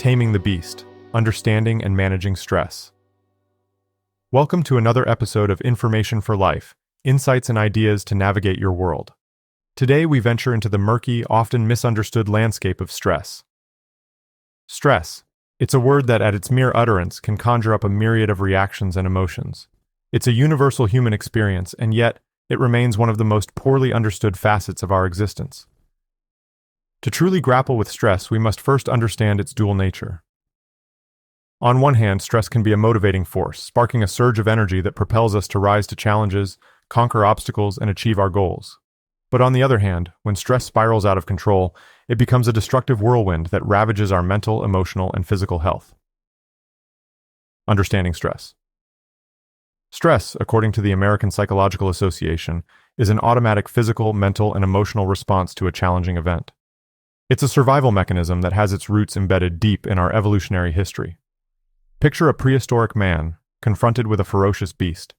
Taming the Beast, Understanding and Managing Stress. Welcome to another episode of Information for Life, insights and ideas to navigate your world. Today we venture into the murky, often misunderstood landscape of stress. Stress. It's a word that at its mere utterance can conjure up a myriad of reactions and emotions. It's a universal human experience, and yet it remains one of the most poorly understood facets of our existence. To truly grapple with stress, we must first understand its dual nature. On one hand, stress can be a motivating force, sparking a surge of energy that propels us to rise to challenges, conquer obstacles, and achieve our goals. But on the other hand, when stress spirals out of control, it becomes a destructive whirlwind that ravages our mental, emotional, and physical health. Understanding stress. Stress, according to the American Psychological Association, is an automatic physical, mental, and emotional response to a challenging event. It's a survival mechanism that has its roots embedded deep in our evolutionary history. Picture a prehistoric man confronted with a ferocious beast.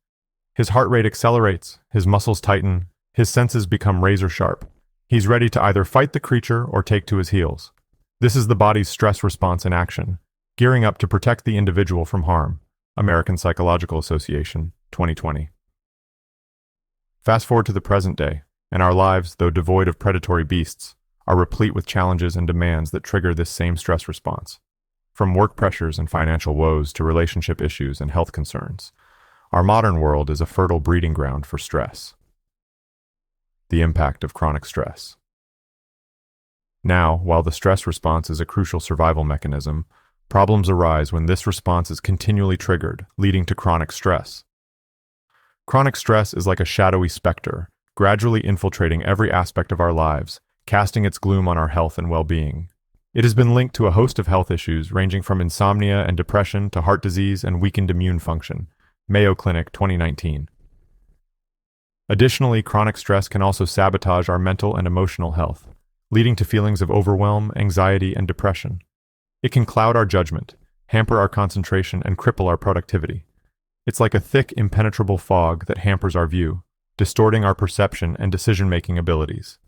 His heart rate accelerates, his muscles tighten, his senses become razor sharp. He's ready to either fight the creature or take to his heels. This is the body's stress response in action, gearing up to protect the individual from harm. American Psychological Association, 2020. Fast forward to the present day, and our lives, though devoid of predatory beasts, are replete with challenges and demands that trigger this same stress response. From work pressures and financial woes to relationship issues and health concerns, our modern world is a fertile breeding ground for stress. The impact of chronic stress. Now, while the stress response is a crucial survival mechanism, problems arise when this response is continually triggered, leading to chronic stress. Chronic stress is like a shadowy specter, gradually infiltrating every aspect of our lives, casting its gloom on our health and well-being. It has been linked to a host of health issues ranging from insomnia and depression to heart disease and weakened immune function. Mayo Clinic, 2019. Additionally, chronic stress can also sabotage our mental and emotional health, leading to feelings of overwhelm, anxiety, and depression. It can cloud our judgment, hamper our concentration, and cripple our productivity. It's like a thick, impenetrable fog that hampers our view, distorting our perception and decision-making abilities.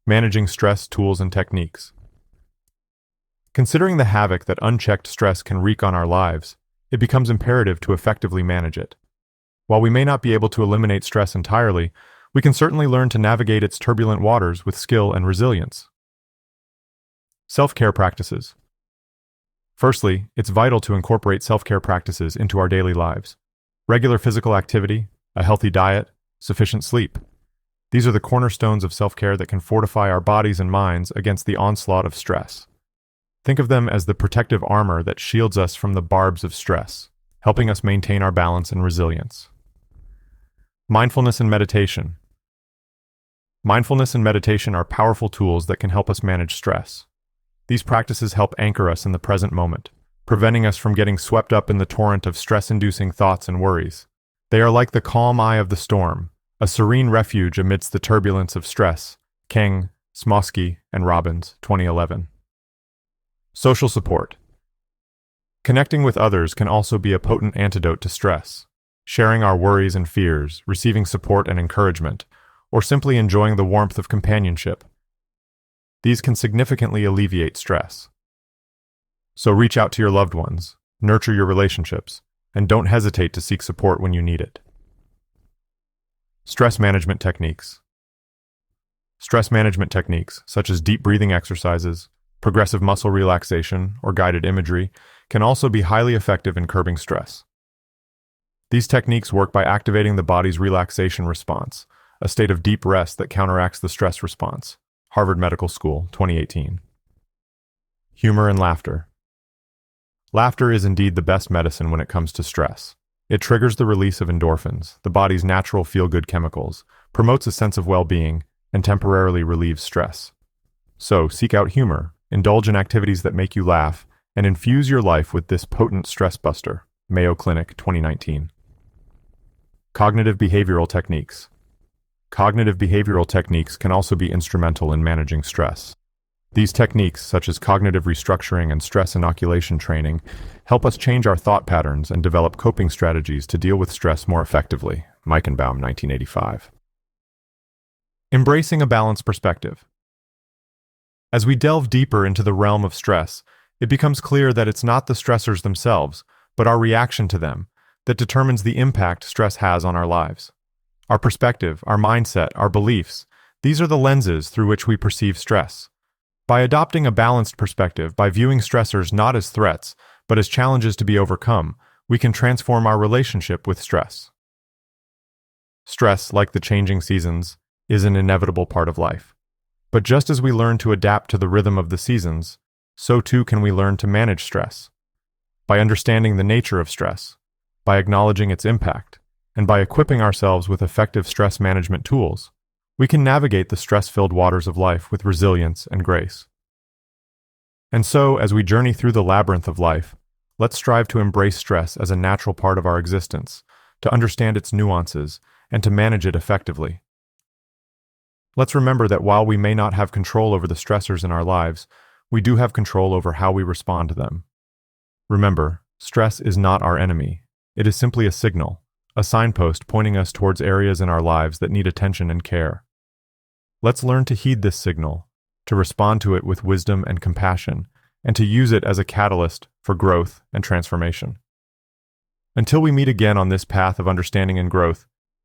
Managing stress tools and techniques. Considering the havoc that unchecked stress can wreak on our lives, it becomes imperative to effectively manage it. While we may not be able to eliminate stress entirely, we can certainly learn to navigate its turbulent waters with skill and resilience. Self-care practices. Firstly, it's vital to incorporate self-care practices into our daily lives. Regular physical activity, a healthy diet, sufficient sleep. These are the cornerstones of self-care that can fortify our bodies and minds against the onslaught of stress. Think of them as the protective armor that shields us from the barbs of stress, helping us maintain our balance and resilience. Mindfulness and meditation. Mindfulness and meditation are powerful tools that can help us manage stress. These practices help anchor us in the present moment, preventing us from getting swept up in the torrent of stress-inducing thoughts and worries. They are like the calm eye of the storm, a serene refuge amidst the turbulence of stress. Keng, Smoski, and Robbins, 2011. Social support. Connecting with others can also be a potent antidote to stress. Sharing our worries and fears, receiving support and encouragement, or simply enjoying the warmth of companionship. These can significantly alleviate stress. So reach out to your loved ones, nurture your relationships, and don't hesitate to seek support when you need it. Stress management techniques. Stress management techniques, such as deep breathing exercises, progressive muscle relaxation, or guided imagery, can also be highly effective in curbing stress. These techniques work by activating the body's relaxation response, a state of deep rest that counteracts the stress response. Harvard Medical School, 2018. Humor and laughter. Laughter is indeed the best medicine when it comes to stress. It triggers the release of endorphins, the body's natural feel-good chemicals, promotes a sense of well-being, and temporarily relieves stress. So, seek out humor, indulge in activities that make you laugh, and infuse your life with this potent stress buster. Mayo Clinic, 2019. Cognitive behavioral techniques. Cognitive behavioral techniques can also be instrumental in managing stress. These techniques, such as cognitive restructuring and stress inoculation training, help us change our thought patterns and develop coping strategies to deal with stress more effectively. Meichenbaum, 1985. Embracing a balanced perspective. As we delve deeper into the realm of stress, it becomes clear that it's not the stressors themselves, but our reaction to them, that determines the impact stress has on our lives. Our perspective, our mindset, our beliefs, these are the lenses through which we perceive stress. By adopting a balanced perspective, by viewing stressors not as threats, but as challenges to be overcome, we can transform our relationship with stress. Stress, like the changing seasons, is an inevitable part of life. But just as we learn to adapt to the rhythm of the seasons, so too can we learn to manage stress. By understanding the nature of stress, by acknowledging its impact, and by equipping ourselves with effective stress management tools, we can navigate the stress-filled waters of life with resilience and grace. And so, as we journey through the labyrinth of life, let's strive to embrace stress as a natural part of our existence, to understand its nuances, and to manage it effectively. Let's remember that while we may not have control over the stressors in our lives, we do have control over how we respond to them. Remember, stress is not our enemy. It is simply a signal, a signpost pointing us towards areas in our lives that need attention and care. Let's learn to heed this signal, to respond to it with wisdom and compassion, and to use it as a catalyst for growth and transformation. Until we meet again on this path of understanding and growth,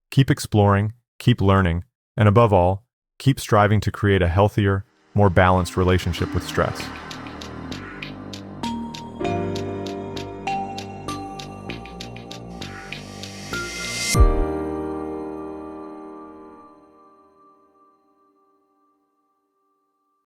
keep exploring, keep learning, and above all, keep striving to create a healthier, more balanced relationship with stress.